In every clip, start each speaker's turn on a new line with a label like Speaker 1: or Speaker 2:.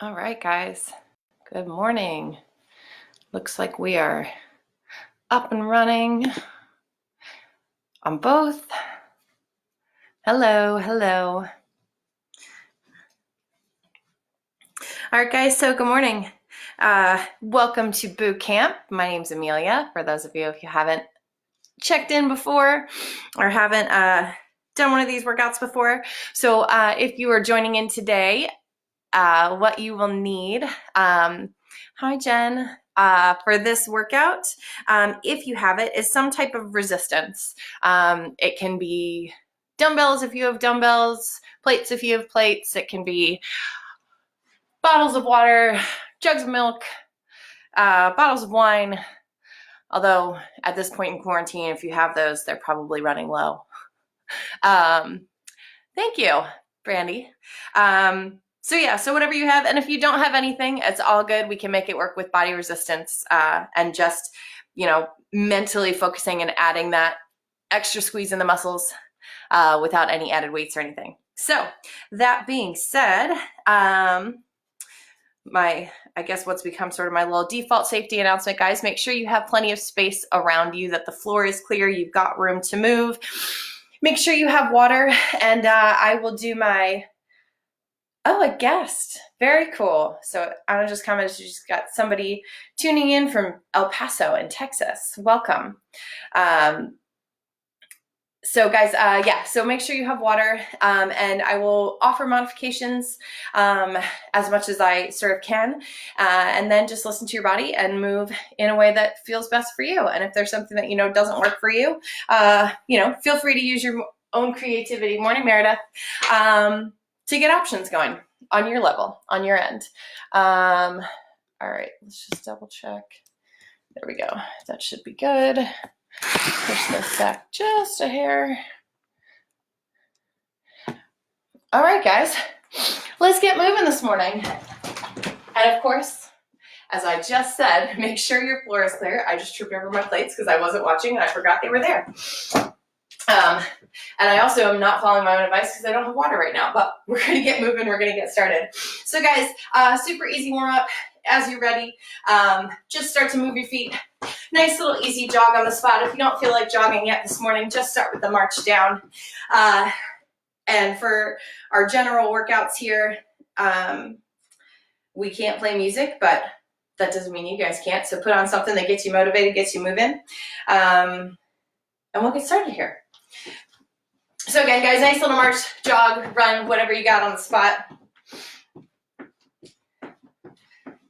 Speaker 1: All right, guys. Good morning. Looks like we are up and running on both. Hello, hello. All right, guys. So good morning. Welcome to boot camp. My name's Amelia. For those of you if you haven't checked in before or haven't done one of these workouts before. So if you are joining in today, what you will need, hi Jen, for this workout, if you have it, is some type of resistance. It can be dumbbells if you have dumbbells, plates if you have plates. It can be bottles of water, jugs of milk, bottles of wine. Although at this point in quarantine, if you have those, they're probably running low. Thank you, Brandy. So whatever you have, and if you don't have anything, it's all good. We can make it work with body resistance and just, mentally focusing and adding that extra squeeze in the muscles without any added weights or anything. So that being said, I guess what's become sort of my little default safety announcement, guys, make sure you have plenty of space around you, that the floor is clear, you've got room to move. Make sure you have water, and I will do my, a guest. Very cool. So Anna just commented she's got somebody tuning in from El Paso in Texas. Welcome. So guys, so make sure you have water, and I will offer modifications as much as I sort of can, and then just listen to your body and move in a way that feels best for you. And if there's something that doesn't work for you, feel free to use your own creativity. Morning, Merritt. To get options going on your level, on your end. All right, let's just double check. There we go. That should be good. Push this back just a hair. All right, guys, let's get moving this morning. And of course, as I just said, make sure your floor is clear. I just tripped over my plates because I wasn't watching and I forgot they were there. And I also am not following my own advice because I don't have water right now, but we're going to get moving. We're going to get started. So guys, super easy warm up. As you're ready, just start to move your feet. Nice little easy jog on the spot. If you don't feel like jogging yet this morning, just start with the march down. And for our general workouts here, we can't play music, but that doesn't mean you guys can't. So put on something that gets you motivated, gets you moving. And we'll get started here. So again, guys, nice little march, jog, run, whatever you got on the spot.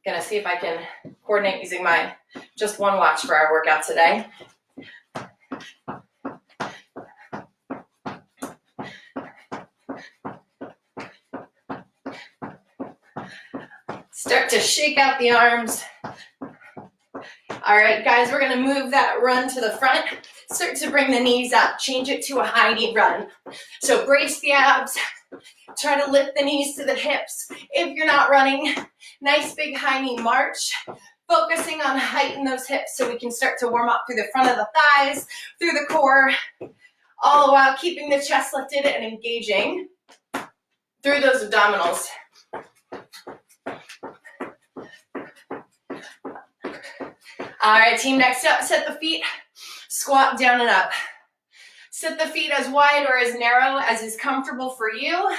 Speaker 1: Gonna see if I can coordinate using my just one watch for our workout today. Start to shake out the arms. All right, guys, we're gonna move that run to the front. Start to bring the knees up, change it to a high knee run. So brace the abs, try to lift the knees to the hips. If you're not running, nice big high knee march, focusing on heighten those hips so we can start to warm up through the front of the thighs, through the core, all the while keeping the chest lifted and engaging through those abdominals. All right, team, next up, set the feet, squat down and up. Set the feet as wide or as narrow as is comfortable for you,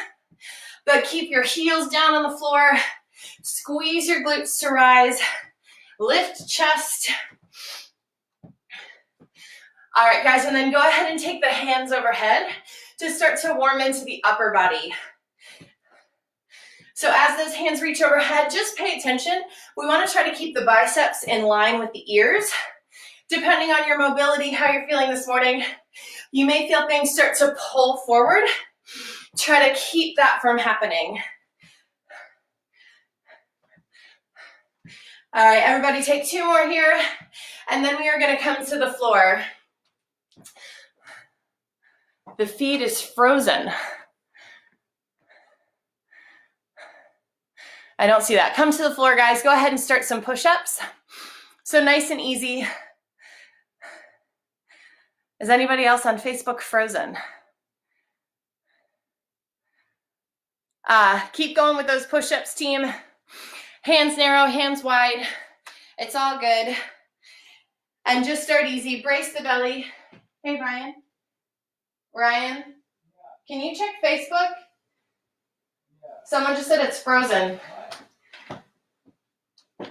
Speaker 1: but keep your heels down on the floor. Squeeze your glutes to rise. Lift chest. All right, guys, and then go ahead and take the hands overhead to start to warm into the upper body. So as those hands reach overhead, just pay attention. We want to try to keep the biceps in line with the ears. Depending on your mobility, how you're feeling this morning, you may feel things start to pull forward. Try to keep that from happening. All right, everybody take two more here, and then we are going to come to the floor. The feet is frozen. I don't see that. Come to the floor, guys. Go ahead and start some push-ups. So nice and easy. Is anybody else on Facebook frozen? Keep going with those push-ups, team. Hands narrow, hands wide. It's all good. And just start easy. Brace the belly. Hey, Ryan. Ryan, can you check Facebook? Someone just said it's frozen.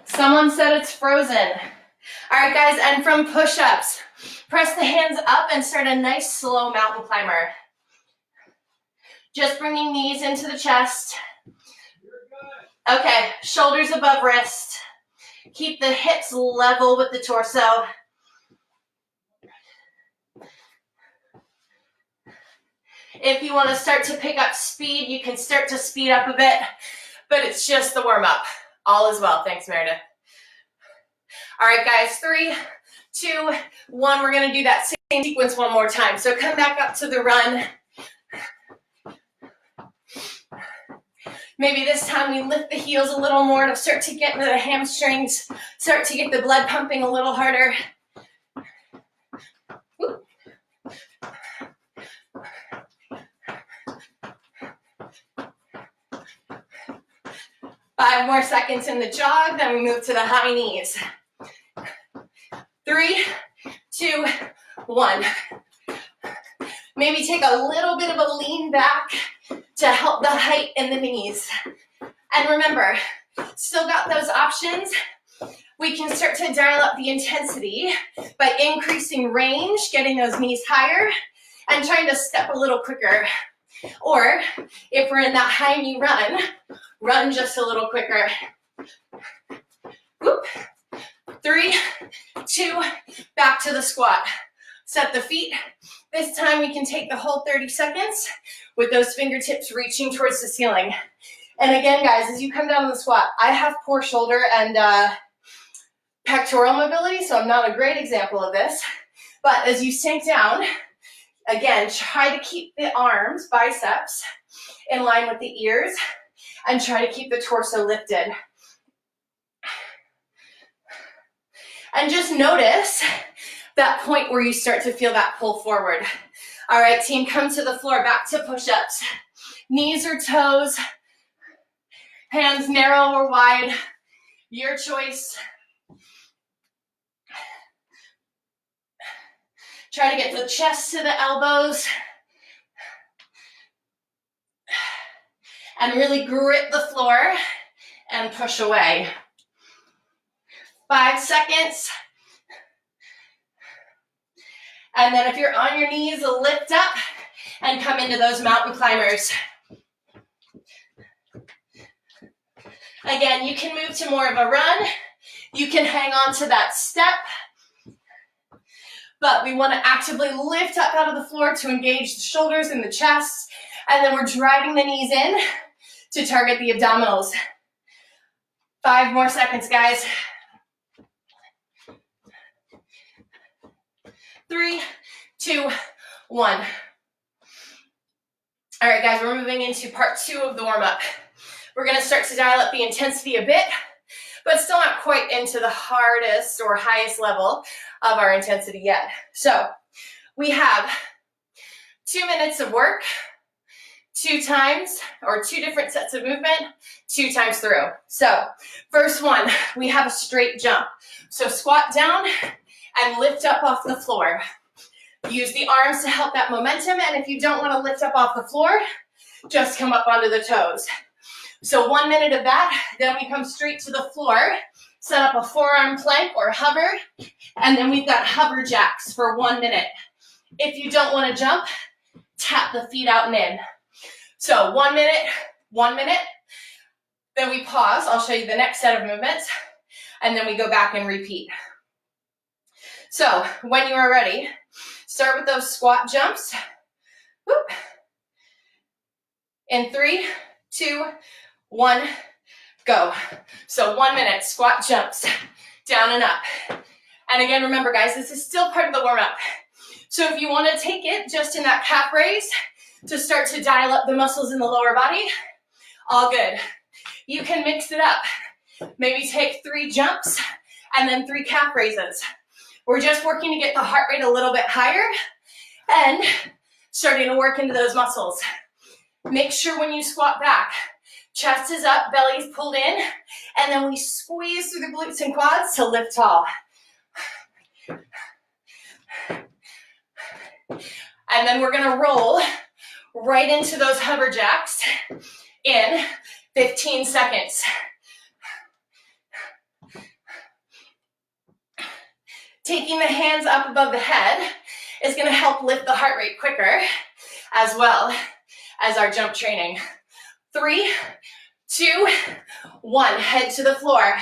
Speaker 1: Someone said it's frozen. All right, guys, and from push-ups, press the hands up and start a nice slow mountain climber. Just bringing knees into the chest. Okay, shoulders above wrist. Keep the hips level with the torso. If you want to start to pick up speed, you can start to speed up a bit, but it's just the warm-up. All is well. Thanks, Meredith. All right, guys, 3, 2, 1. We're going to do that same sequence one more time. So come back up to the run. Maybe this time we lift the heels a little more to start to get into the hamstrings, start to get the blood pumping a little harder. Woo. 5 more seconds in the jog, then we move to the high knees. 3, 2, 1. Maybe take a little bit of a lean back to help the height in the knees. And remember, still got those options. We can start to dial up the intensity by increasing range, getting those knees higher, and trying to step a little quicker. Or if we're in that high knee run, run just a little quicker. Whoop. 3, 2, back to the squat. Set the feet. This time we can take the whole 30 seconds with those fingertips reaching towards the ceiling. And again, guys, as you come down to the squat, I have poor shoulder and pectoral mobility, so I'm not a great example of this. But as you sink down, again, try to keep the arms, biceps, in line with the ears, and try to keep the torso lifted. And just notice that point where you start to feel that pull forward. All right, team, come to the floor, back to push-ups. Knees or toes, hands narrow or wide, your choice. Try to get the chest to the elbows. And really grip the floor and push away. 5 seconds. And then if you're on your knees, lift up and come into those mountain climbers. Again, you can move to more of a run. You can hang on to that step. But we want to actively lift up out of the floor to engage the shoulders and the chest. And then we're driving the knees in to target the abdominals. 5 more seconds, guys. 3, 2, 1. All right, guys, we're moving into part 2 of the warm-up. We're going to start to dial up the intensity a bit, but still not quite into the hardest or highest level of our intensity yet. So we have 2 minutes of work, 2 times, or 2 different sets of movement, 2 times through. So first one, we have a straight jump. So squat down and lift up off the floor. Use the arms to help that momentum, and if you don't want to lift up off the floor, just come up onto the toes. So 1 minute of that, then we come straight to the floor, set up a forearm plank or hover, and then we've got hover jacks for 1 minute. If you don't want to jump, tap the feet out and in. So 1 minute, 1 minute, then we pause. I'll show you the next set of movements, and then we go back and repeat. So when you are ready, start with those squat jumps. Whoop. In 3, 2, 1, go. So 1 minute, squat jumps, down and up. And again, remember guys, this is still part of the warm-up. So if you want to take it just in that calf raise to start to dial up the muscles in the lower body, all good. You can mix it up. Maybe take 3 jumps and then 3 calf raises. We're just working to get the heart rate a little bit higher and starting to work into those muscles. Make sure when you squat back Chest is up, belly's pulled in, and then we squeeze through the glutes and quads to lift tall. And then we're gonna roll right into those hover jacks in 15 seconds. Taking the hands up above the head is gonna help lift the heart rate quicker, as well as our jump training. 3, 2, 1, head to the floor.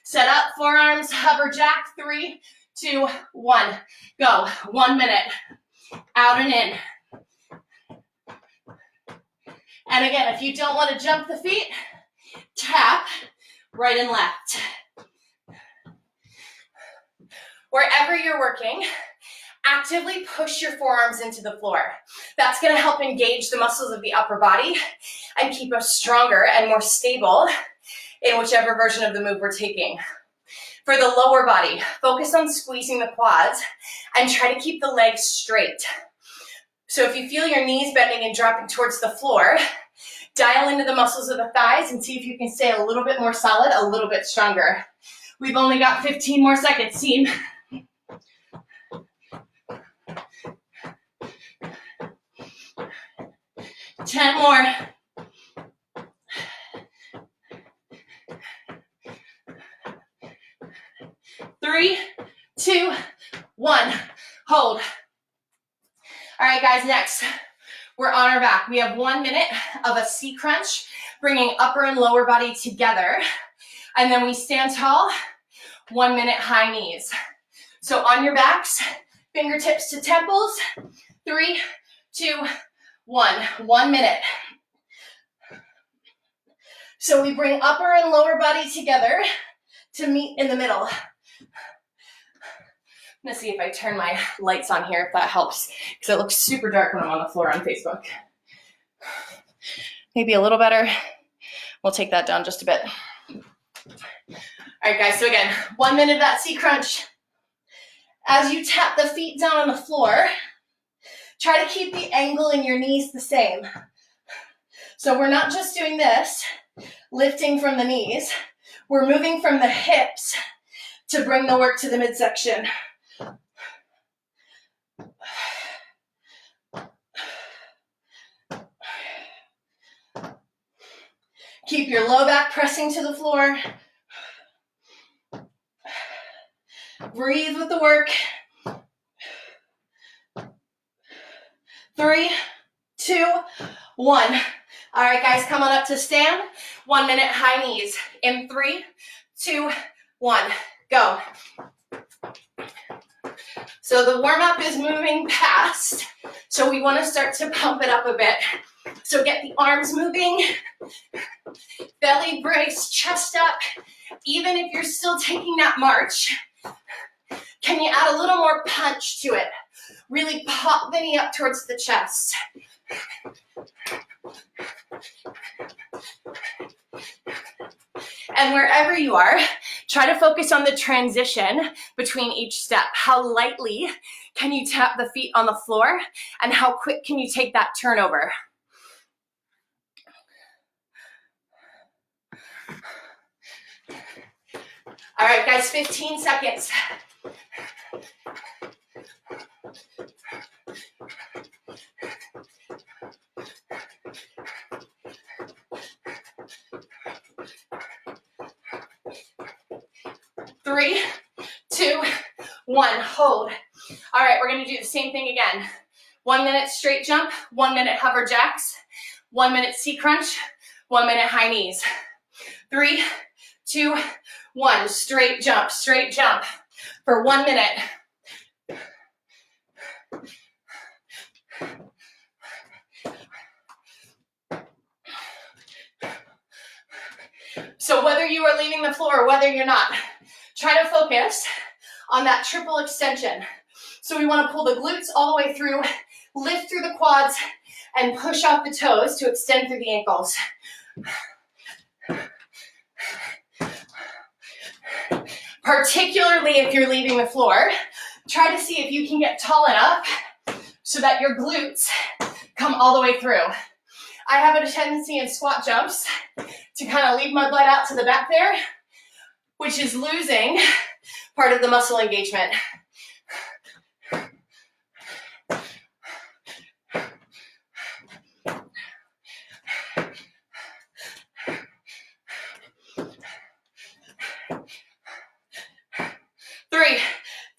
Speaker 1: Set up, forearms, hover jack, 3, 2, 1, go. 1 minute, out and in. And again, if you don't want to jump the feet, tap right and left. Wherever you're working, actively push your forearms into the floor. That's going to help engage the muscles of the upper body and keep us stronger and more stable in whichever version of the move we're taking. For the lower body, focus on squeezing the quads and try to keep the legs straight. So if you feel your knees bending and dropping towards the floor, dial into the muscles of the thighs and see if you can stay a little bit more solid, a little bit stronger. We've only got 15 more seconds, team. Ten more. Three, 2, 1, hold. All right, guys, next, we're on our back. We have 1 minute of a C crunch, bringing upper and lower body together. And then we stand tall, 1 minute high knees. So on your backs, fingertips to temples, 3, 2, 1, 1 minute. So we bring upper and lower body together to meet in the middle. I'm gonna see if I turn my lights on here, if that helps, because it looks super dark when I'm on the floor on Facebook. Maybe a little better. We'll take that down just a bit. All right, guys, so again, 1 minute of that C crunch. As you tap the feet down on the floor, try to keep the angle in your knees the same. So we're not just doing this, lifting from the knees. We're moving from the hips to bring the work to the midsection. Keep your low back pressing to the floor. Breathe with the work. 3, 2, 1. All right, guys, come on up to stand. 1 minute high knees. In 3, 2, 1, go. So the warm-up is moving past, so we want to start to pump it up a bit. So get the arms moving, belly brace, chest up. Even if you're still taking that march, can you add a little more punch to it? Really pop the knee up towards the chest. And wherever you are, try to focus on the transition between each step. How lightly can you tap the feet on the floor, and how quick can you take that turnover? All right, guys, 15 seconds. Three, 2, 1, hold. All right, we're gonna do the same thing again. 1 minute straight jump, 1 minute hover jacks, 1 minute C crunch, 1 minute high knees. 3, 2, 1, straight jump for 1 minute. So whether you are leaving the floor or whether you're not, try to focus on that triple extension. So we want to pull the glutes all the way through, lift through the quads, and push off the toes to extend through the ankles. Particularly if you're leaving the floor, try to see if you can get tall enough so that your glutes come all the way through. I have a tendency in squat jumps to kind of leave my butt out to the back there, which is losing part of the muscle engagement. Three,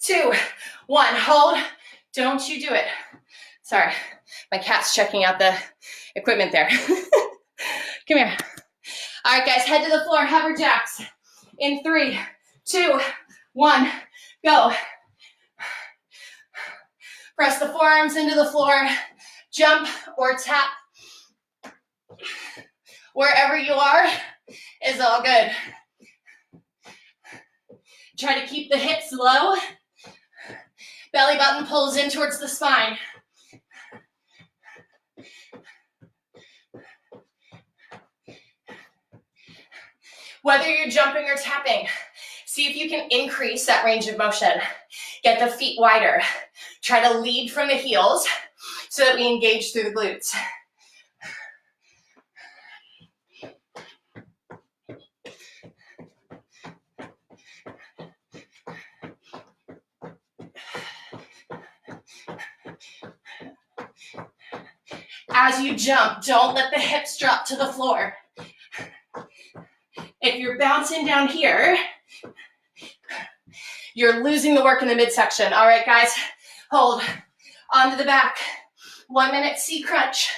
Speaker 1: two, one, hold. Don't you do it. Sorry, my cat's checking out the equipment there. Come here. All right, guys, head to the floor, hover jacks. In 3, 2, 1, go. Press the forearms into the floor, jump or tap. Wherever you are is all good. Try to keep the hips low. Belly button pulls in towards the spine. Whether you're jumping or tapping, see if you can increase that range of motion. Get the feet wider. Try to lead from the heels so that we engage through the glutes. As you jump, don't let the hips drop to the floor. If you're bouncing down here, you're losing the work in the midsection. All right, guys, hold onto the back. 1 minute C crunch.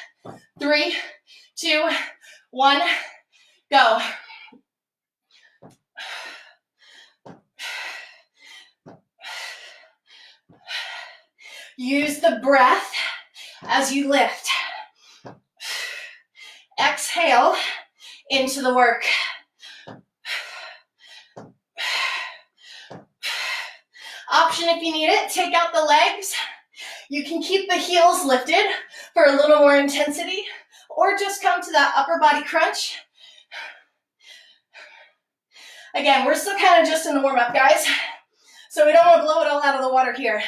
Speaker 1: 3, 2, 1, go. Use the breath as you lift. Exhale into the work. Option if you need it, take out the legs. You can keep the heels lifted for a little more intensity, or just come to that upper body crunch. Again, we're still kind of just in the warm-up, guys, so we don't want to blow it all out of the water here.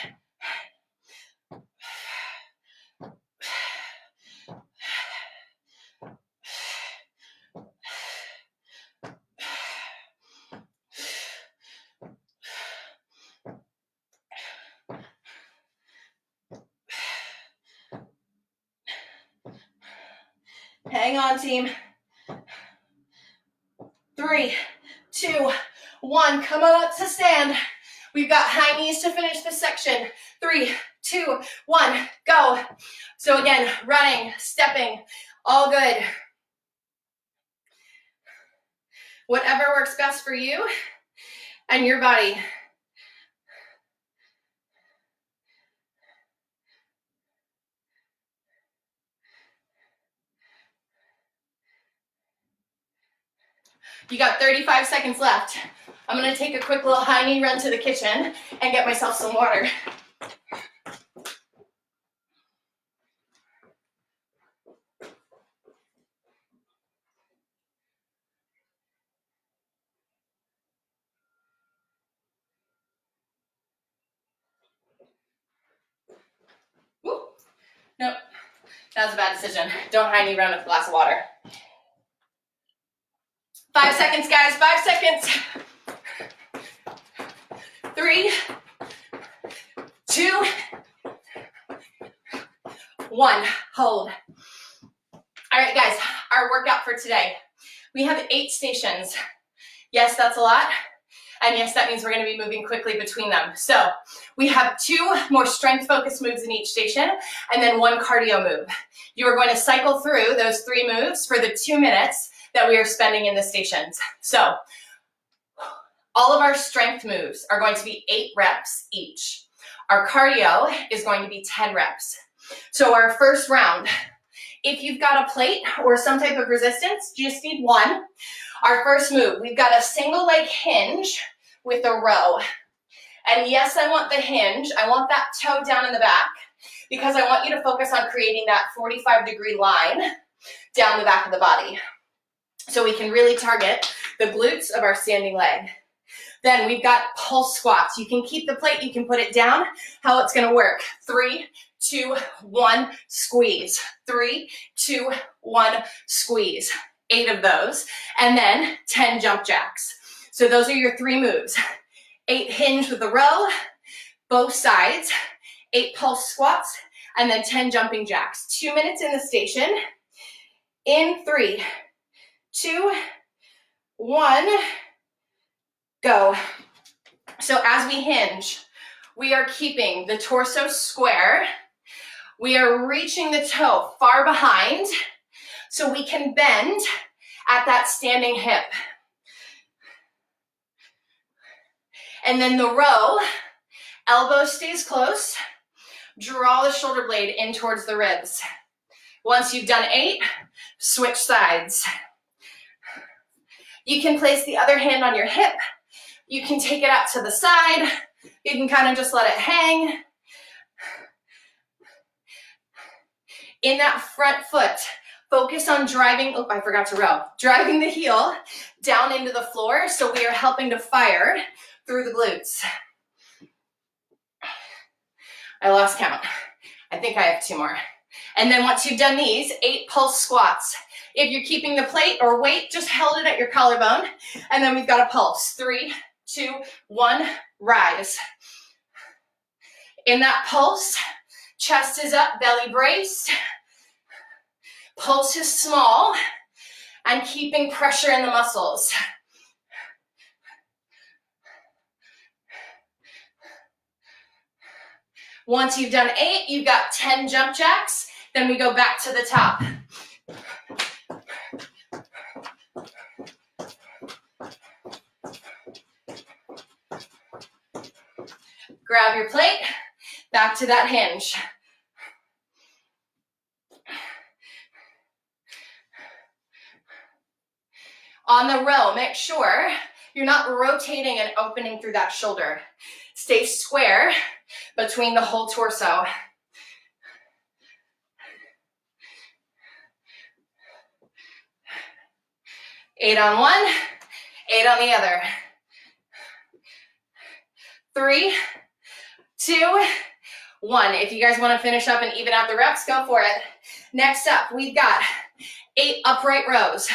Speaker 1: Hang on, team. 3, 2, 1. Come on up to stand. We've got high knees to finish this section. 3, 2, 1, go. So again, running, stepping, all good. Whatever works best for you and your body. You got 35 seconds left. I'm gonna take a quick little high knee run to the kitchen and get myself some water. Woo. Nope, that was a bad decision. Don't high knee run with a glass of water. 5 seconds, guys, 5 seconds. 3, 2, 1, hold. All right, guys, our workout for today. We have 8 stations. Yes, that's a lot. And yes, that means we're gonna be moving quickly between them. So we have 2 more strength-focused moves in each station, and then 1 cardio move. You are going to cycle through those 3 moves for the 2 minutes that we are spending in the stations. So all of our strength moves are going to be 8 reps each. Our cardio is going to be 10 reps. So our first round, if you've got a plate or some type of resistance, you just need 1. Our first move, we've got a single leg hinge with a row. And yes, I want the hinge. I want that toe down in the back because I want you to focus on creating that 45-degree line down the back of the body, so we can really target the glutes of our standing leg. Then we've got pulse squats. You can keep the plate, you can put it down. How it's gonna work. 3, 2, 1, squeeze. 3, 2, 1, squeeze. 8 of those. And then 10 jump jacks. So those are your 3 moves. 8 hinge with a row, both sides, 8 pulse squats, and then 10 jumping jacks. 2 minutes in the station. In 3, 2, 1, go. So as we hinge, we are keeping the torso square. We are reaching the toe far behind so we can bend at that standing hip. And then the row, elbow stays close. Draw the shoulder blade in towards the ribs. Once you've done 8, switch sides. You can place the other hand on your hip. You can take it out to the side. You can kind of just let it hang. In that front foot, focus on driving, oh, I forgot to row, driving the heel down into the floor so we are helping to fire through the glutes. I lost count. I think I have 2 more. And then once you've done these, 8 pulse squats. If you're keeping the plate or weight, just held it at your collarbone. And then we've got a pulse. 3, 2, 1, rise. In that pulse, chest is up, belly braced. Pulse is small and keeping pressure in the muscles. Once you've done 8, you've got 10 jump jacks. Then we go back to the top. Grab your plate, back to that hinge. On the row, make sure you're not rotating and opening through that shoulder. Stay square between the whole torso. Eight on one, 8 on the other. 3, 2, 1. If you guys want to finish up and even out the reps, go for it. Next up, we've got 8 upright rows.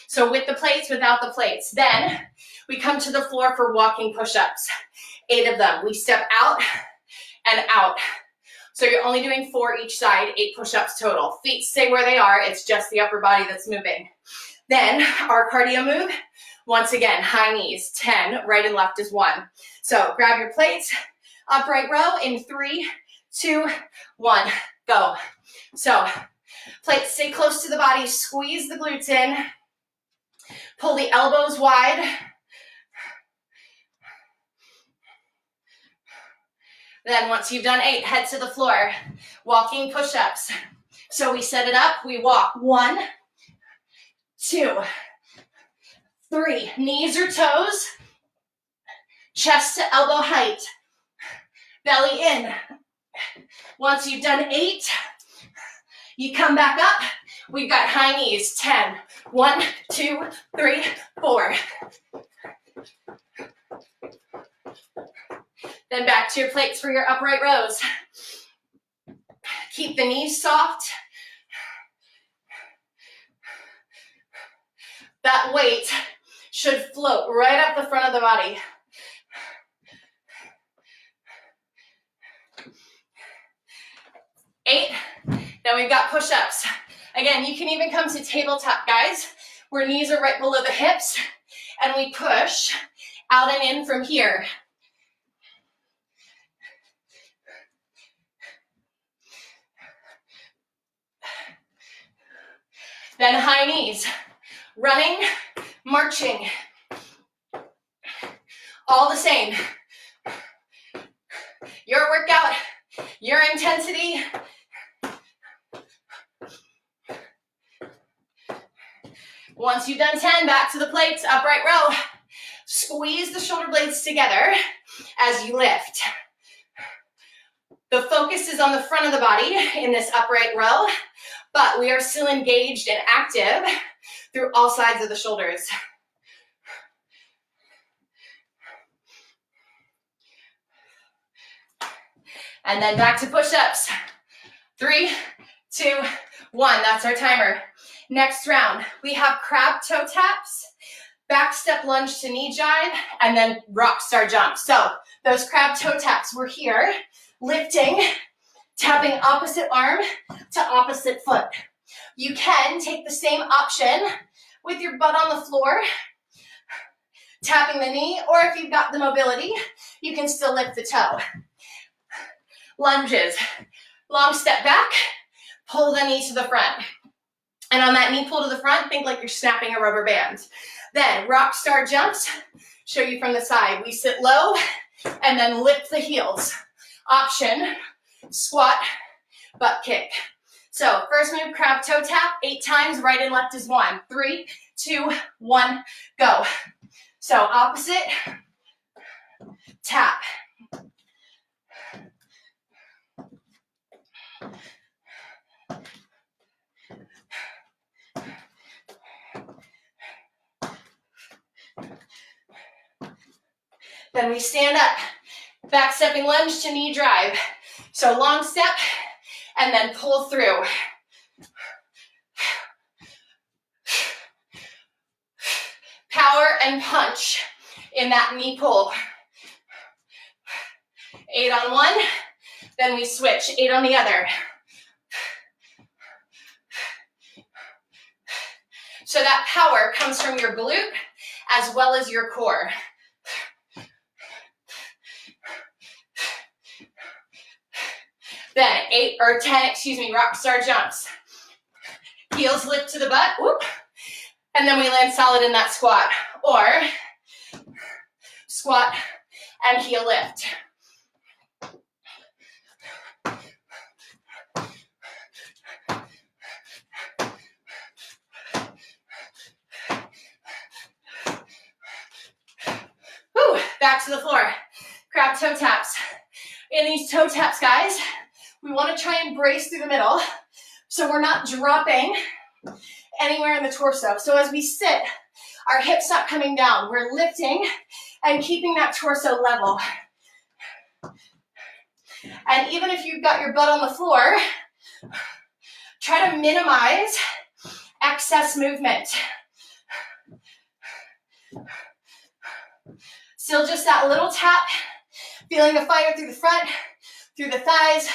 Speaker 1: So with the plates, without the plates. Then we come to the floor for walking push-ups. 8 of them. We step out and out. So you're only doing 4 each side, 8 push-ups total. Feet stay where they are. It's just the upper body that's moving. Then our cardio move, once again, high knees, 10, right and left is 1. So grab your plates, upright row in 3, 2, 1, go. So plates stay close to the body, squeeze the glutes in, pull the elbows wide. Then once you've done 8, head to the floor, walking push-ups. So we set it up, we walk, 1, 2, 3, knees or toes, chest to elbow height, belly in. Once you've done 8, you come back up. We've got high knees, 10, 1, 2, 3, 4. Then back to your plates for your upright rows. Keep the knees soft. That weight should float right up the front of the body. Eight. Then we've got push-ups. Again, you can even come to tabletop, guys, where knees are right below the hips, and we push out and in from here. Then high knees, running, marching, all the same. Your workout, your intensity. Once you've done 10, back to the plates, upright row. Squeeze the shoulder blades together as you lift. The focus is on the front of the body in this upright row, but we are still engaged and active through all sides of the shoulders. And then back to push-ups. 3, 2, 1. That's our timer. Next round, we have crab toe taps, back step lunge to knee jive, and then rock star jump. So those crab toe taps, we're here, lifting, tapping opposite arm to opposite foot. You can take the same option with your butt on the floor, tapping the knee, or if you've got the mobility, you can still lift the toe. Lunges, long step back, pull the knee to the front. And on that knee pull to the front, think like you're snapping a rubber band. Then rock star jumps, show you from the side. We sit low and then lift the heels. Option, squat, butt kick. So first move, crab toe tap, 8 times, right and left is 1. 3, 2, 1, go. So opposite, tap. Then we stand up, back stepping lunge to knee drive. So long step and then pull through. Power and punch in that knee pull. 8 on one, then we switch, 8 on the other. So that power comes from your glute as well as your core. Then 8 or 10, rock star jumps. Heels lift to the butt, whoop, and then we land solid in that squat. Or squat and heel lift. Woo, back to the floor. Crab toe taps. In these toe taps, guys, we want to try and brace through the middle so we're not dropping anywhere in the torso. So as we sit, our hips not coming down. We're lifting and keeping that torso level. And even if you've got your butt on the floor, try to minimize excess movement. Still just that little tap, feeling the fire through the front, through the thighs,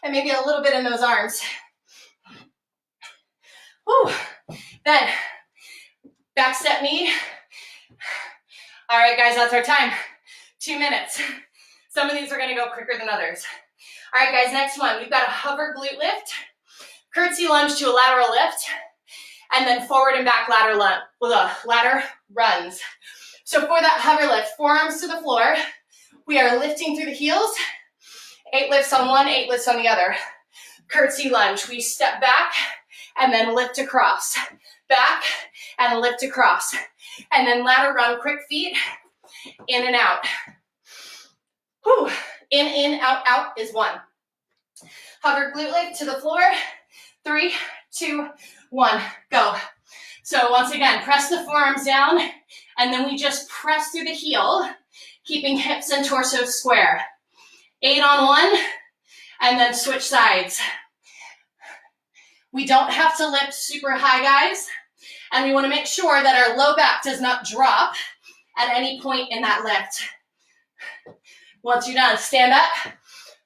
Speaker 1: and maybe a little bit in those arms. Whew. Then, back step knee. All right, guys, that's our time. 2 minutes. Some of these are gonna go quicker than others. All right, guys, next one. We've got a hover glute lift, curtsy lunge to a lateral lift, and then forward and back ladder runs. So for that hover lift, forearms to the floor, we are lifting through the heels, 8 lifts on one, 8 lifts on the other. Curtsy lunge, we step back and then lift across. Back and lift across. And then ladder run, quick feet, in and out. Whew. In, out, out is 1. Hover glute lift to the floor, 3, 2, 1, go. So once again, press the forearms down, and then we just press through the heel, keeping hips and torso square. 8 on one, and then switch sides. We don't have to lift super high, guys, and we want to make sure that our low back does not drop at any point in that lift. Once you're done, stand up,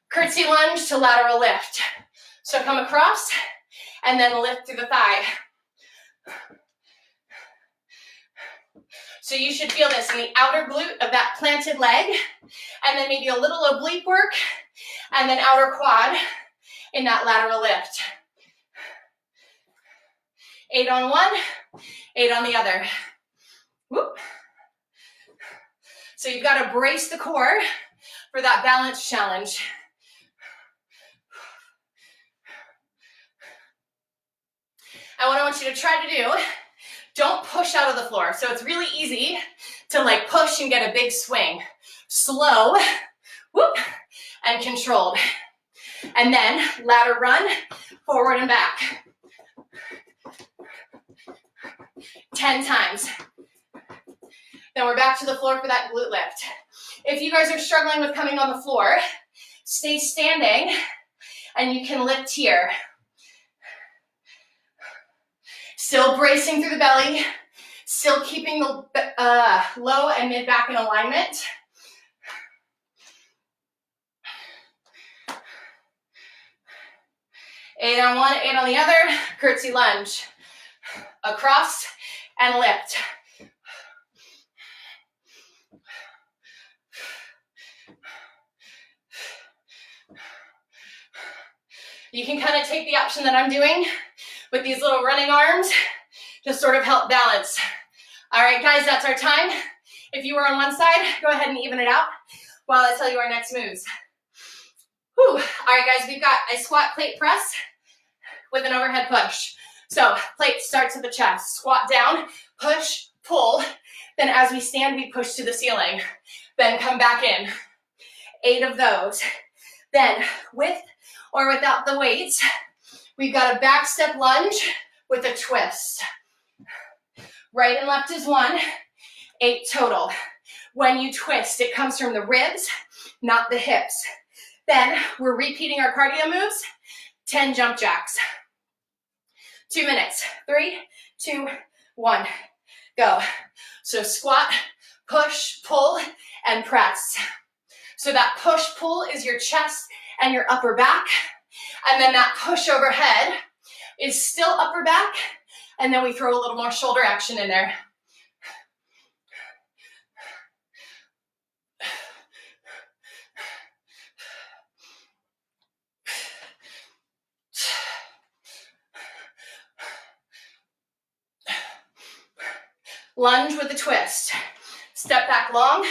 Speaker 1: curtsy lunge to lateral lift. So come across, and then lift through the thigh. So you should feel this in the outer glute of that planted leg, and then maybe a little oblique work, and then outer quad in that lateral lift. 8 on one, 8 on the other. Whoop. So you've got to brace the core for that balance challenge. And what I want you to try to do, don't push out of the floor. So it's really easy to like push and get a big swing. Slow, whoop, and controlled. And then ladder run, forward and back. 10 times. Then we're back to the floor for that glute lift. If you guys are struggling with coming on the floor, stay standing And you can lift here. Still bracing through the belly, still keeping the low and mid back in alignment. Eight on one, eight on the other, curtsy lunge. Across and lift. You can kind of take the option that I'm doing with these little running arms to sort of help balance. All right, guys, that's our time. If you were on one side, go ahead and even it out while I tell you our next moves. Whew. All right, guys, we've got a squat plate press with an overhead push. So plate starts at the chest, squat down, push, pull. Then as we stand, we push to the ceiling. Then come back in. 8 of those. Then with or without the weights, we've got a back step lunge with a twist. Right and left is 1, 8 total. When you twist, it comes from the ribs, not the hips. Then we're repeating our cardio moves, 10 jump jacks. 2 minutes, 3, 2, 1, go. So squat, push, pull, and press. So that push, pull is your chest and your upper back. And then that push overhead is still upper back. And then we throw a little more shoulder action in there. Lunge with a twist. Step back long.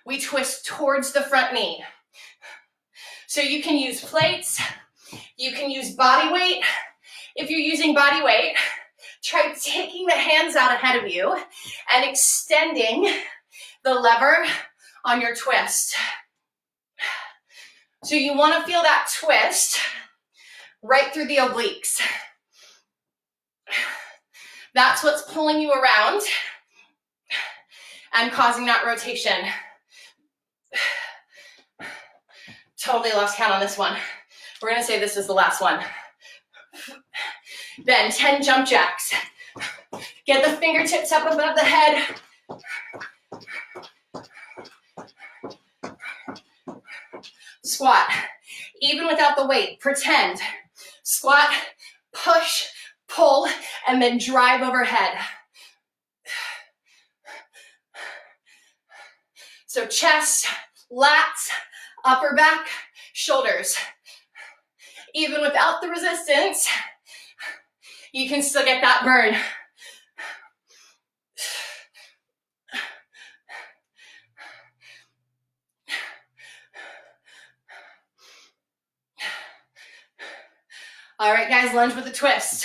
Speaker 1: We twist towards the front knee. So you can use plates. You can use body weight. If you're using body weight, try taking the hands out ahead of you and extending the lever on your twist. So you want to feel that twist right through the obliques. That's what's pulling you around and causing that rotation. Totally lost count on this one. We're going to say this is the last one. Then 10 jump jacks. Get the fingertips up above the head. Squat. Even without the weight, pretend. Squat, push, pull, and then drive overhead. So chest, lats, upper back, shoulders. Even without the resistance, you can still get that burn. All right, guys, lunge with a twist.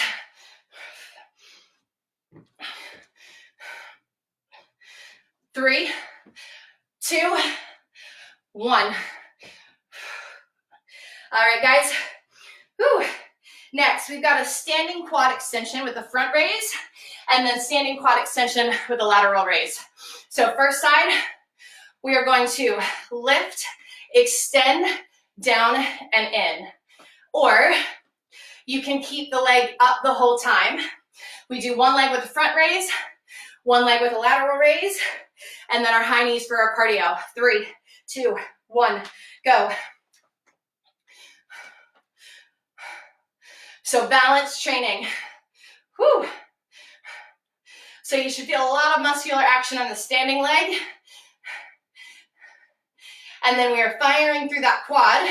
Speaker 1: 3, 2, 1. All right, guys. Whew. Next, we've got a standing quad extension with a front raise, and then standing quad extension with a lateral raise. So first side, we are going to lift, extend, down, and in. Or you can keep the leg up the whole time. We do one leg with a front raise, one leg with a lateral raise, and then our high knees for our cardio. 3, 2, 1, go. So balance training. Whew. So you should feel a lot of muscular action on the standing leg. And then we are firing through that quad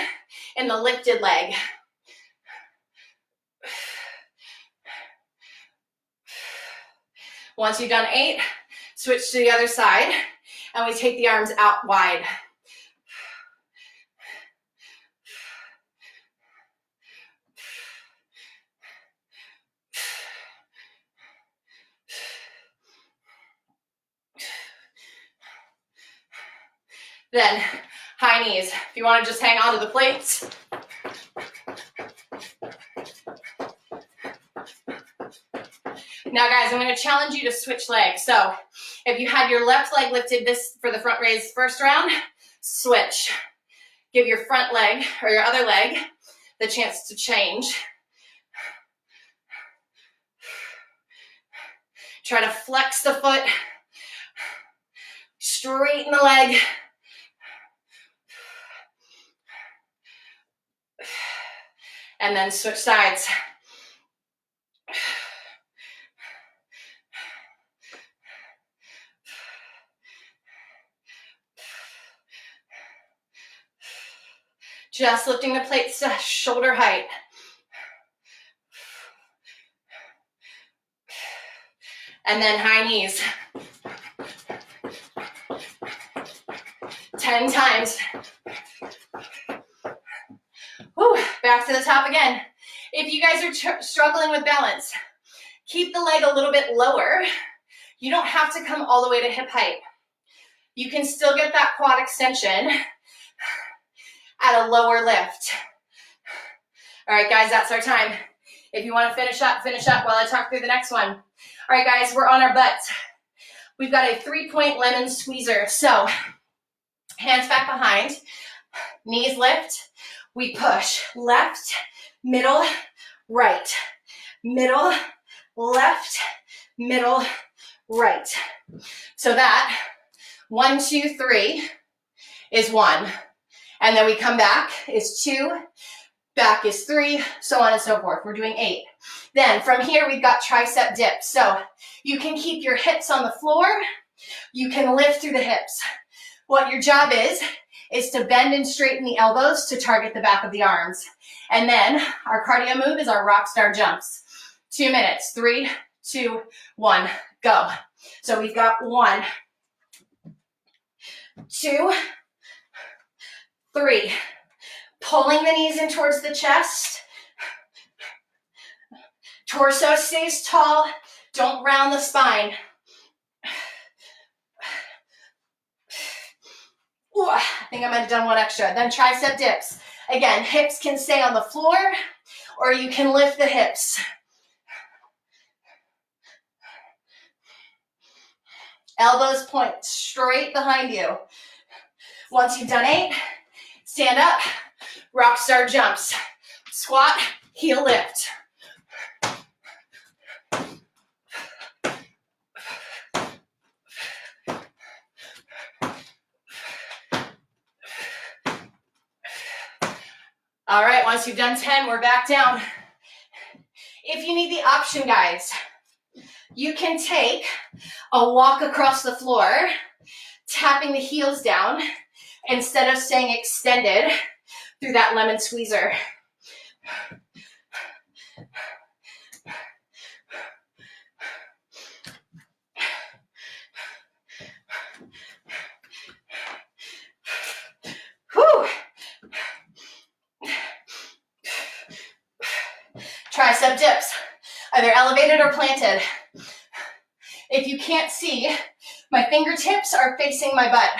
Speaker 1: in the lifted leg. Once you've done 8, switch to the other side, and we take the arms out wide. Then high knees. If you want to just hang on to the plates. Now guys, I'm going to challenge you to switch legs. So if you had your left leg lifted this for the front raise first round, switch. Give your front leg or your other leg the chance to change. Try to flex the foot, straighten the leg. And then switch sides. Just lifting the plates to shoulder height. And then high knees. 10 times. Whew, back to the top again. If you guys are struggling with balance, keep the leg a little bit lower. You don't have to come all the way to hip height. You can still get that quad extension at a lower lift. All right, guys, that's our time. If you want to finish up while I talk through the next one. All right, guys, we're on our butts. We've got a 3-point lemon squeezer. So hands back behind, knees lift. We push left, middle, right, middle, left, middle, right. So that 1, 2, 3 is 1. And then we come back is 2, back is 3, so on and so forth. We're doing 8. Then from here, we've got tricep dips. So you can keep your hips on the floor. You can lift through the hips. What your job is to bend and straighten the elbows to target the back of the arms. And then our cardio move is our rock star jumps. 2 minutes, 3, 2, 1, go. So we've got 1, 2, 3. Pulling the knees in towards the chest. Torso stays tall. Don't round the spine. Ooh, I think I might have done one extra. Then tricep dips. Again, hips can stay on the floor or you can lift the hips. Elbows point straight behind you. Once you've done 8, stand up, rock star jumps. Squat, heel lift. All right, once you've done 10, we're back down. If you need the option, guys, you can take a walk across the floor, tapping the heels down instead of staying extended through that lemon squeezer. Whew. Tricep dips, either elevated or planted. If you can't see, my fingertips are facing my butt.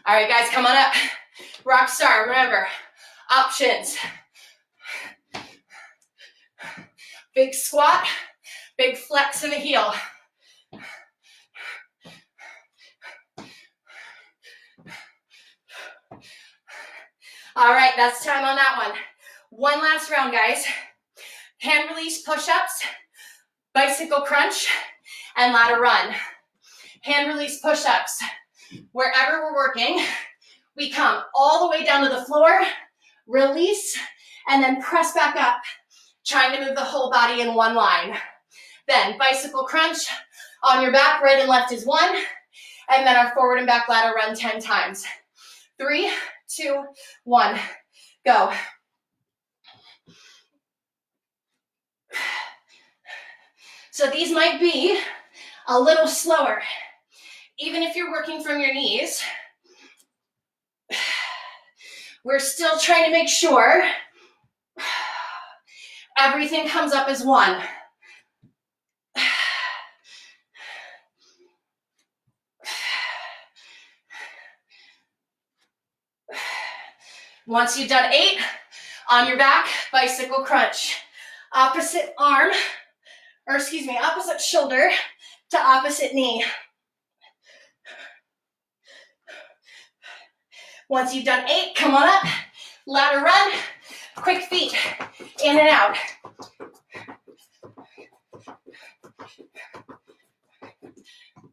Speaker 1: All right, guys, come on up. Rock star, remember, options. Big squat, big flex in the heel. All right, that's time on that one. One last round, guys. Hand release push-ups, bicycle crunch, and ladder run. Hand release push-ups. Wherever we're working, we come all the way down to the floor, release, and then press back up, trying to move the whole body in one line. Then bicycle crunch on your back, right and left is 1, and then our forward and back ladder run 10 times. 3, 2, 1, go. So these might be a little slower. Even if you're working from your knees, we're still trying to make sure everything comes up as 1. Once you've done 8, on your back, bicycle crunch. Opposite arm, or excuse me, opposite shoulder to opposite knee. Once you've done 8, come on up, ladder run, quick feet, in and out.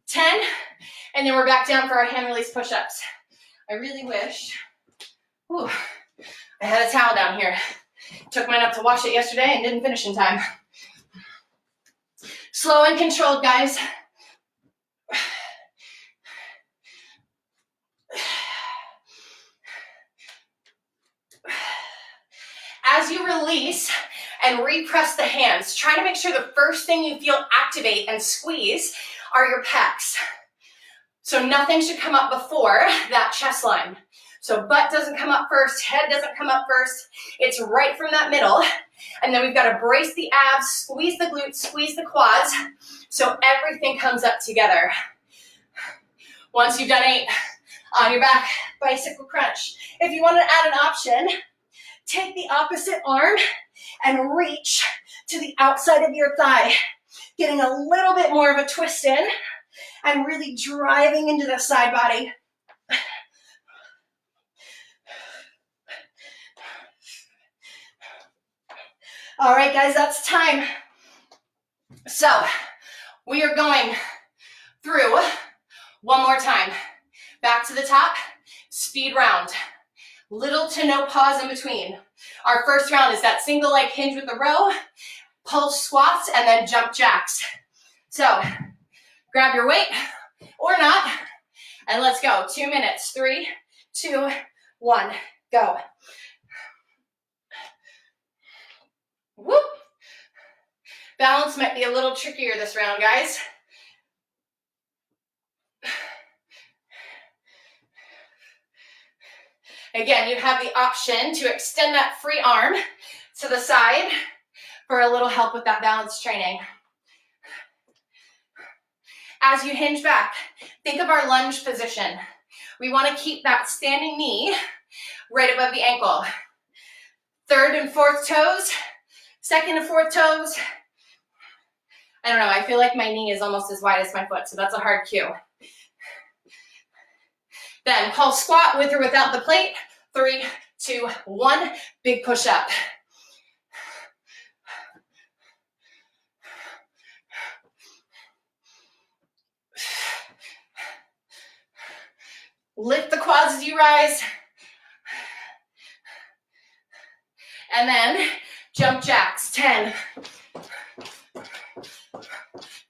Speaker 1: 10, and then we're back down for our hand release push-ups. I really wish, I had a towel down here. Took mine up to wash it yesterday and didn't finish in time. Slow and controlled, guys. As you release and repress the hands, try to make sure the first thing you feel activate and squeeze are your pecs. So nothing should come up before that chest line. So butt doesn't come up first, head doesn't come up first. It's right from that middle. And then we've got to brace the abs, squeeze the glutes, squeeze the quads, so everything comes up together. Once you've done 8, on your back, bicycle crunch. If you want to add an option, take the opposite arm and reach to the outside of your thigh, getting a little bit more of a twist in and really driving into the side body. All right, guys, that's time. So we are going through one more time. Back to the top, speed round. Little to no pause in between. Our first round is that single leg hinge with the row, pulse squats, and then jump jacks. So grab your weight or not, and let's go. 2 minutes. 3, 2, 1, go. Whoop. Balance might be a little trickier this round, guys. Again, you have the option to extend that free arm to the side for a little help with that balance training. As you hinge back, think of our lunge position. We want to keep that standing knee right above the ankle. 3rd and 4th toes, 2nd and 4th toes. I don't know, I feel like my knee is almost as wide as my foot, so that's a hard cue. Then pulse squat with or without the plate. 3, 2, 1, big push up. Lift the quads as you rise. And then jump jacks, 10.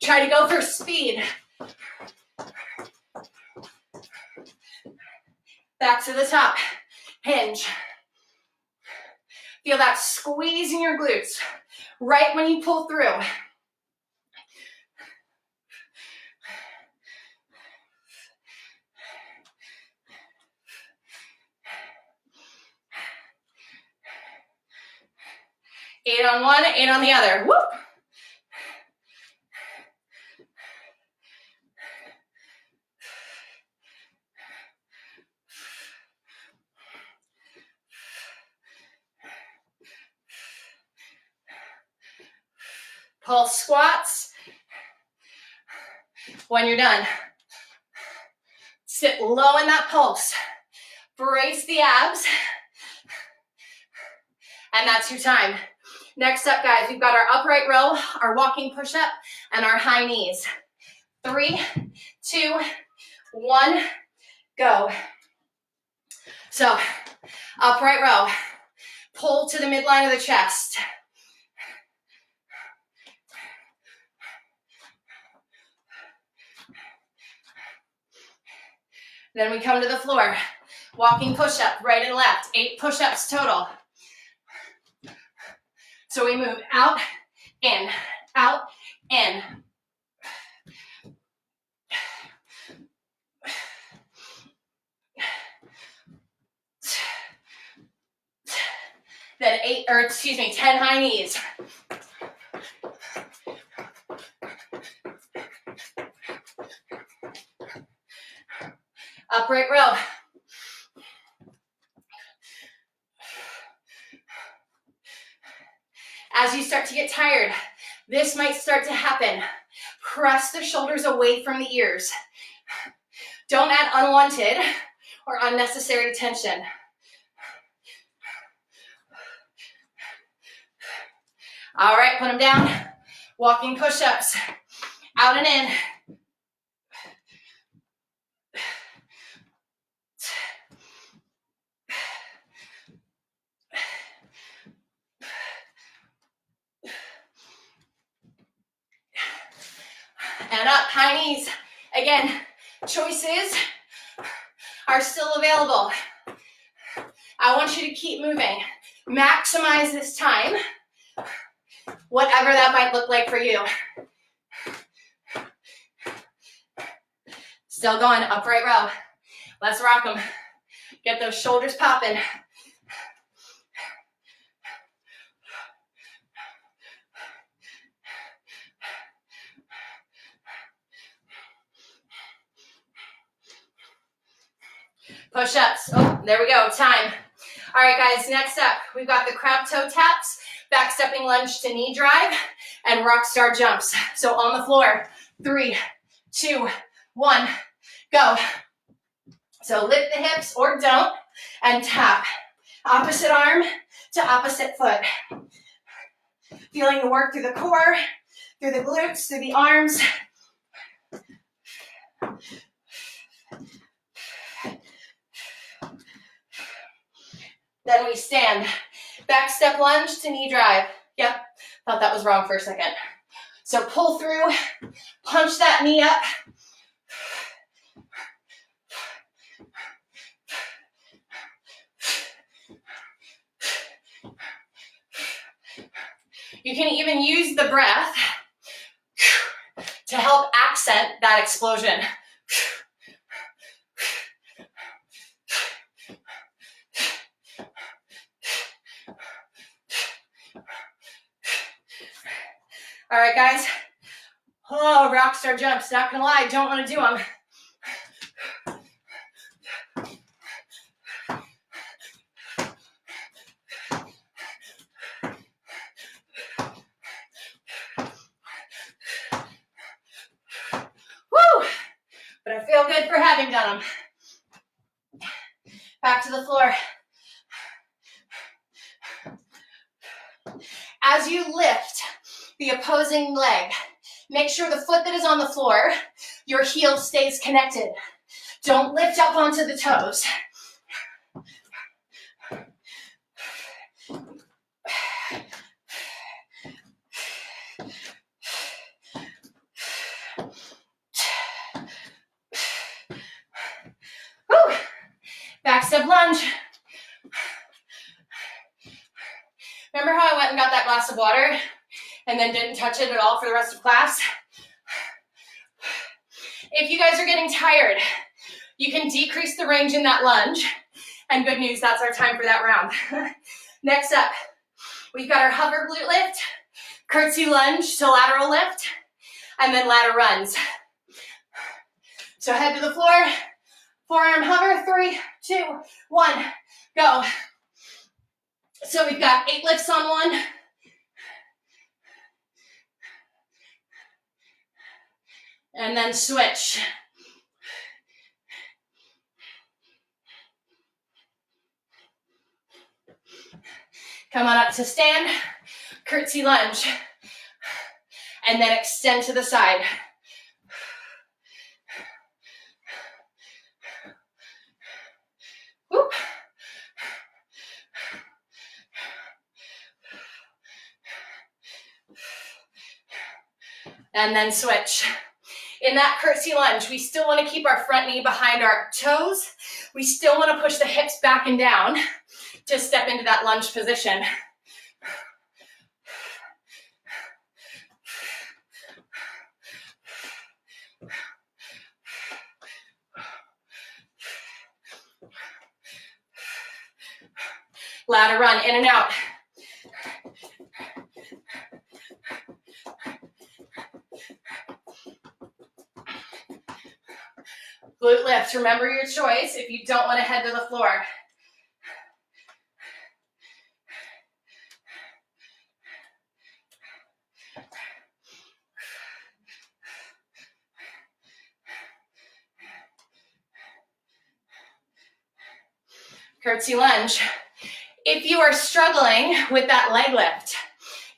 Speaker 1: Try to go for speed. Back to the top, hinge. Feel that squeeze in your glutes right when you pull through. Eight on one, 8 on the other. Whoop. Pulse squats. When you're done, sit low in that pulse. Brace the abs. And that's your time. Next up, guys, we've got our upright row, our walking push-up, and our high knees. 3, 2, 1, go. So, upright row. Pull to the midline of the chest. Then we come to the floor. Walking push-up, right and left. 8 push-ups total. So we move out, in, out, in. Then 10 high knees. Upright row. As you start to get tired, This might start to happen. Press the shoulders away from the ears. Don't add unwanted or unnecessary tension. All right, put them down. Walking push-ups, out and in. And up, high knees. Again, choices are still available. I want you to keep moving. Maximize this time, whatever that might look like for you. Still going, upright row. Let's rock them. Get those shoulders popping. Push-ups. Oh, there we go. Time. All right, guys. Next up, we've got the crab toe taps, back stepping lunge to knee drive, and rock star jumps. So on the floor, 3, 2, 1, go. So lift the hips or don't, and tap. Opposite arm to opposite foot. Feeling the work through the core, through the glutes, through the arms. Then we stand. Back step lunge to knee drive. Yep, thought that was wrong for a second. So pull through, punch that knee up. You can even use the breath to help accent that explosion. All right, guys. Oh, rock star jumps. Not gonna lie, don't want to do them. Woo! But I feel good for having done them. Back to the floor. As you lift the opposing leg, make sure the foot that is on the floor, your heel stays connected. Don't lift up onto the toes. Woo! Back step lunge. Remember how I went and got that glass of water and then didn't touch it at all for the rest of class? If you guys are getting tired, you can decrease the range in that lunge. And good news, that's our time for that round. Next up, we've got our hover glute lift, curtsy lunge to lateral lift, and then ladder runs. So head to the floor, forearm hover, 3, 2, 1, go. So we've got 8 lifts on one. And then switch. Come on up to stand, curtsy lunge, and then extend to the side. Whoop. And then switch. In that curtsy lunge, we still want to keep our front knee behind our toes. We still want to push the hips back and down to step into that lunge position. Ladder run, in and out. Glute lift, remember your choice if you don't want to head to the floor. curtsy lunge. If you are struggling with that leg lift,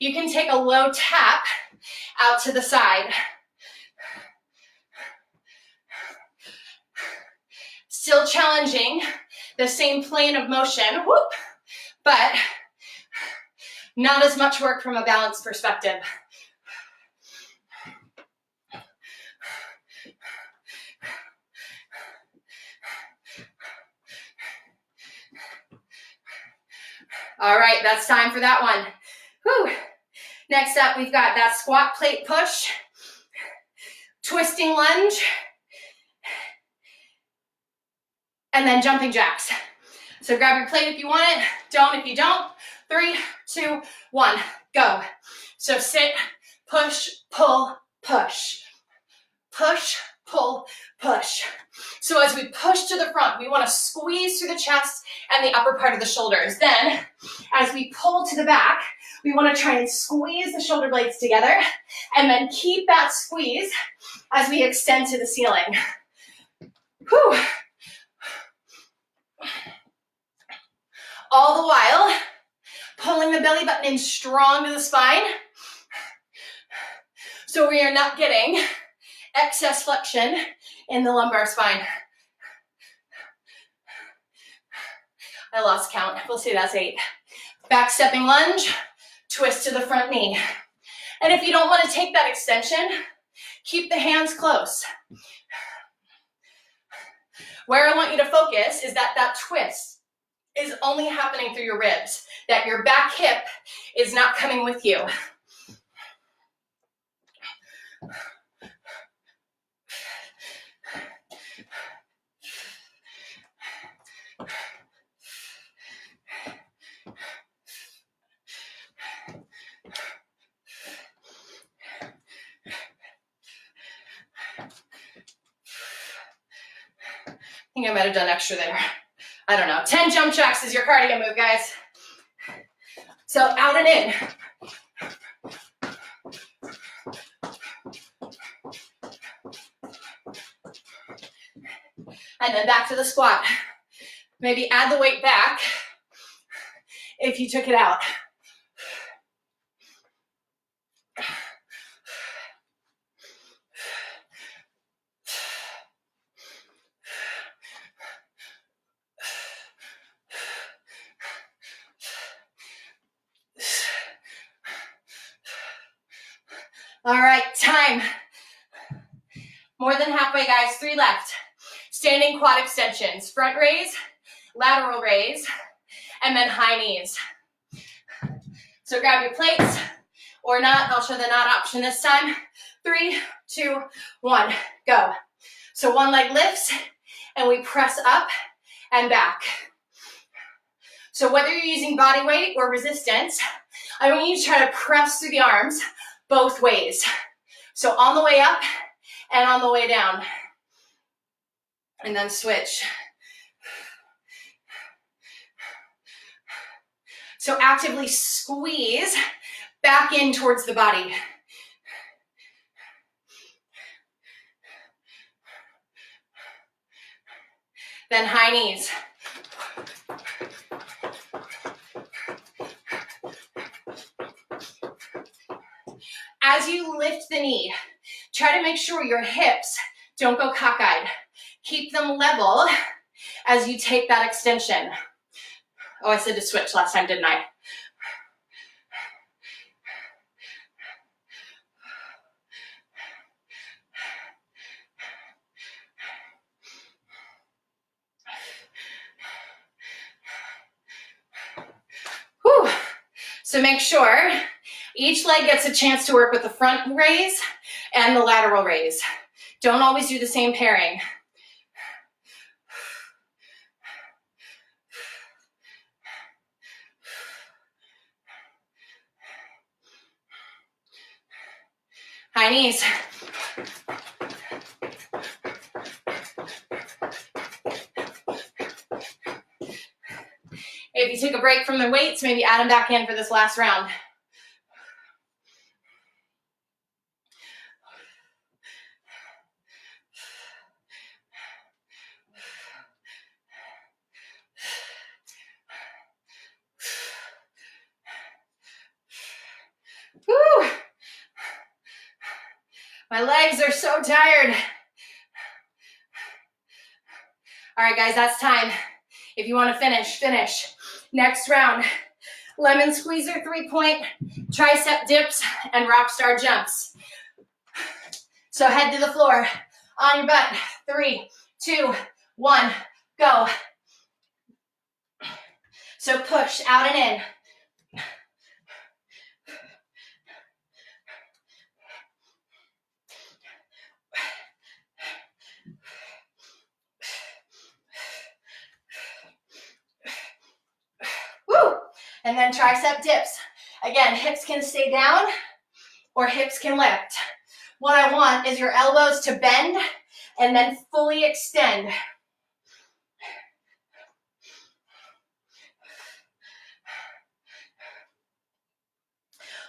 Speaker 1: you can take a low tap out to the side. Still challenging the same plane of motion, whoop, but not as much work from a balance perspective. All right, that's time for that one. Whew. Next up, we've got that squat plate push, twisting lunge, and then jumping jacks. So grab your plate if you want it, don't if you don't. 3, 2, 1, go. So sit, push, pull, push. Push, pull, push. So as we push to the front, we want to squeeze through the chest and the upper part of the shoulders. Then, as we pull to the back, we want to try and squeeze the shoulder blades together and then keep that squeeze as we extend to the ceiling. Whew. All the while, pulling the belly button in strong to the spine so we are not getting excess flexion in the lumbar spine. I lost count. We'll say that's 8. Back stepping lunge, twist to the front knee. And if you don't want to take that extension, keep the hands close. Where I want you to focus is that that twist is only happening through your ribs, that your back hip is not coming with you. I think I might have done extra there. I don't know. 10 jump jacks is your cardio move, guys. So out and in. And then back to the squat. Maybe add the weight back if you took it out. All right, time. More than halfway, guys. 3 left. Standing quad extensions. Front raise, lateral raise, and then high knees. So grab your plates or not. I'll show the not option this time. 3, 2, 1, go. So one leg lifts and we press up and back. So whether you're using body weight or resistance, I want you to try to press through the arms both ways. So on the way up and on the way down. And then switch. So actively squeeze back in towards the body. Then high knees. As you lift the knee, try to make sure your hips don't go cockeyed. Keep them level as you take that extension. Oh, I said to switch last time, didn't I? Whew. So make sure each leg gets a chance to work with the front raise and the lateral raise. Don't always do the same pairing. High knees. If you took a break from the weights, maybe add them back in for this last round. My legs are so tired. All right, guys, that's time. If you want to finish, finish. Next round, lemon squeezer 3-point, tricep dips, and rock star jumps. So head to the floor, on your butt. 3, 2, 1, go. So push out and in. Woo! And then tricep dips. Again, hips can stay down or hips can lift. What I want is your elbows to bend and then fully extend.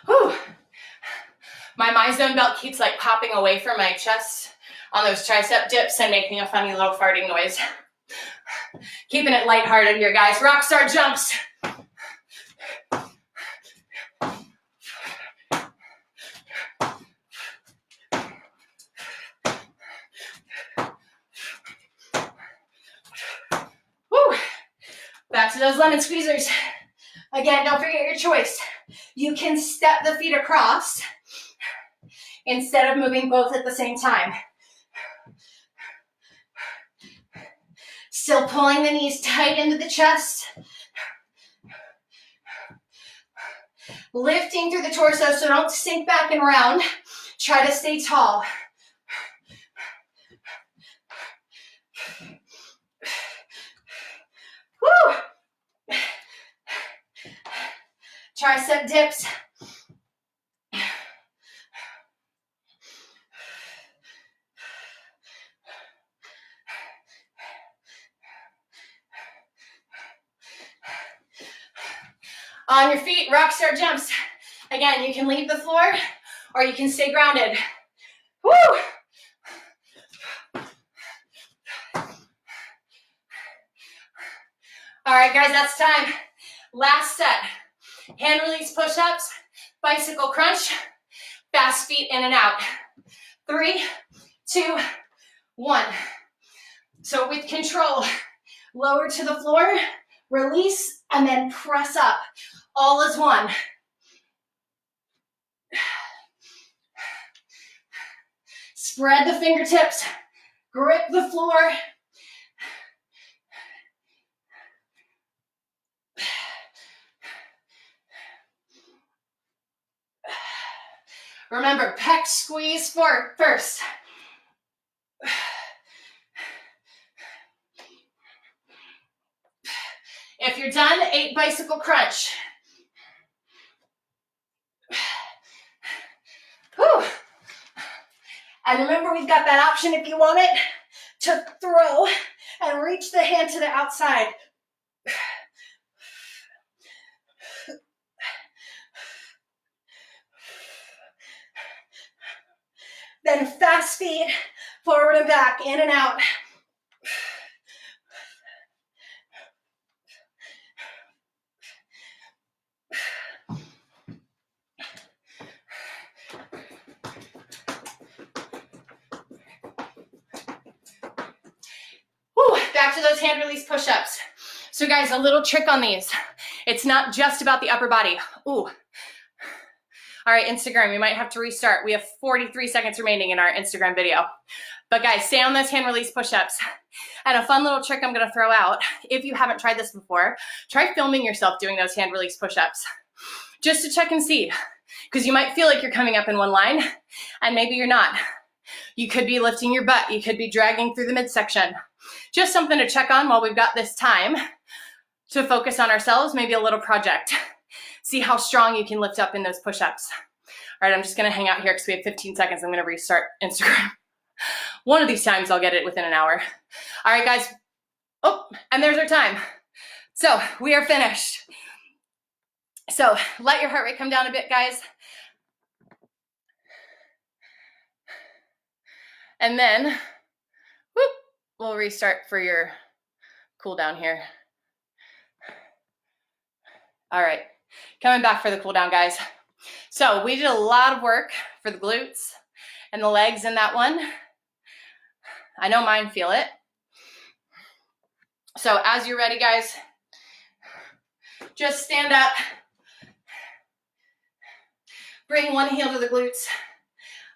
Speaker 1: Whew. My MyZone belt keeps like popping away from my chest on those tricep dips and making a funny little farting noise. Keeping it lighthearted here, guys. Rockstar jumps. Woo. Back to those lemon squeezers. Again, don't forget your choice. You can step the feet across instead of moving both at the same time. Still pulling the knees tight into the chest. Lifting through the torso, so don't sink back and round. Try to stay tall. Woo! Tricep dips. On your feet, rockstar jumps. Again, you can leave the floor or you can stay grounded. Woo! All right, guys, that's time. Last set. Hand release push-ups, bicycle crunch, fast feet in and out. 3, 2, 1. So with control, lower to the floor, release, and then press up. All as one. Spread the fingertips, grip the floor. Remember, pec squeeze first. If you're done, 8 bicycle crunch. Whew. And remember, we've got that option if you want it to throw and reach the hand to the outside. Then fast feet, forward and back, in and out. Whew, back to those hand release push-ups. So guys, a little trick on these. It's not just about the upper body. Ooh. All right, Instagram, we might have to restart. We have 43 seconds remaining in our Instagram video. But guys, stay on those hand release push-ups. And a fun little trick I'm gonna throw out, if you haven't tried this before, try filming yourself doing those hand release push-ups, just to check and see. Because you might feel like you're coming up in one line, and maybe you're not. You could be lifting your butt. You could be dragging through the midsection. Just something to check on while we've got this time to focus on ourselves, maybe a little project. See how strong you can lift up in those push-ups. All right, I'm just gonna hang out here because we have 15 seconds. I'm gonna restart Instagram. One of these times I'll get it within an hour. All right, guys. Oh, and there's our time. So we are finished. So let your heart rate come down a bit, guys. And then, whoop, we'll restart for your cool down here. All right, coming back for the cool down, guys. So we did a lot of work for the glutes and the legs in that one. I know mine feel it. So as you're ready, guys, just stand up. Bring one heel to the glutes.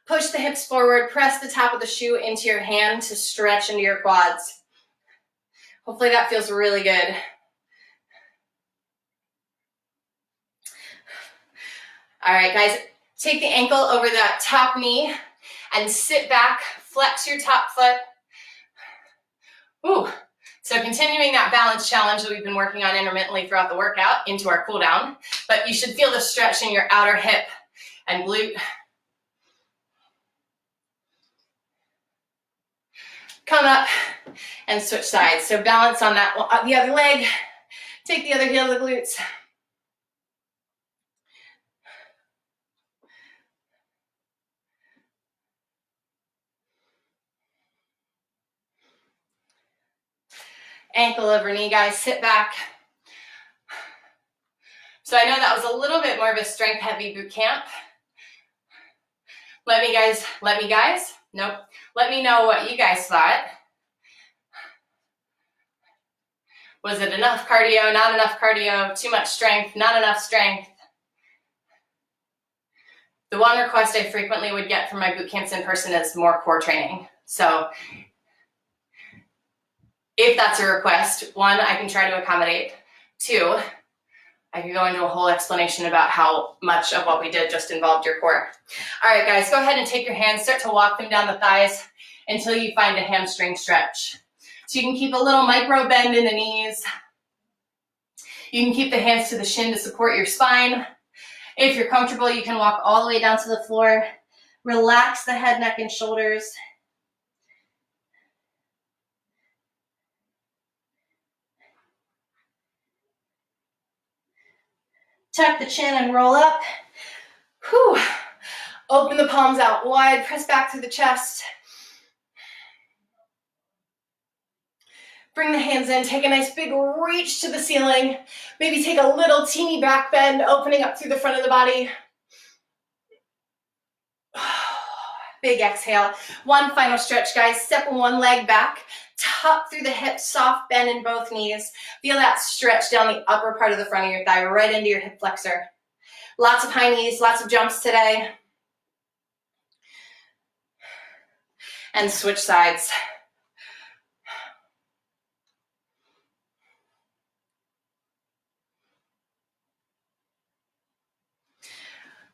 Speaker 1: Push the hips forward. Press the top of the shoe into your hand to stretch into your quads. Hopefully that feels really good. All right, guys, take the ankle over that top knee and sit back, flex your top foot. Ooh. So continuing that balance challenge that we've been working on intermittently throughout the workout into our cool down, but you should feel the stretch in your outer hip and glute. Come up and switch sides. So balance on that, the other leg. Take the other heel to the glutes. Ankle over knee, guys, sit back. So I know that was a little bit more of a strength heavy boot camp. Let me know what you guys thought. Was it enough cardio, not enough cardio, too much strength, not enough strength? The one request I frequently would get from my boot camps in person is more core training. So if that's a request, one, I can try to accommodate. Two, I could go into a whole explanation about how much of what we did just involved your core. All right, guys, go ahead and take your hands, start to walk them down the thighs until you find a hamstring stretch. So you can keep a little micro bend in the knees. You can keep the hands to the shin to support your spine. If you're comfortable, you can walk all the way down to the floor. Relax the head, neck, and shoulders. Tuck the chin and roll up. Whew. Open the palms out wide, press back through the chest. Bring the hands in, take a nice big reach to the ceiling. Maybe take a little teeny back bend, opening up through the front of the body. Big exhale. One final stretch, guys. Step one leg back, tuck through the hips, soft bend in both knees. Feel that stretch down the upper part of the front of your thigh, right into your hip flexor. Lots of high knees, lots of jumps today. And switch sides.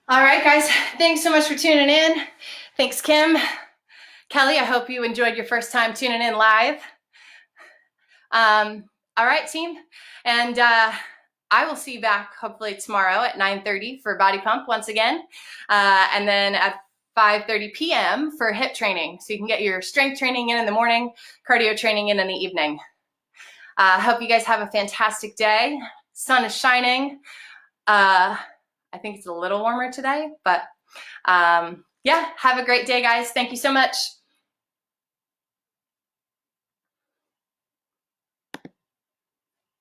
Speaker 1: All right, guys, thanks so much for tuning in. Thanks, Kim. Kelly, I hope you enjoyed your first time tuning in live. All right, team. And I will see you back hopefully tomorrow at 9:30 for body pump once again. And then at 5:30 p.m. for hip training. So you can get your strength training in the morning, cardio training in the evening. Hope you guys have a fantastic day. Sun is shining. I think it's a little warmer today, but yeah, have a great day, guys. Thank you so much.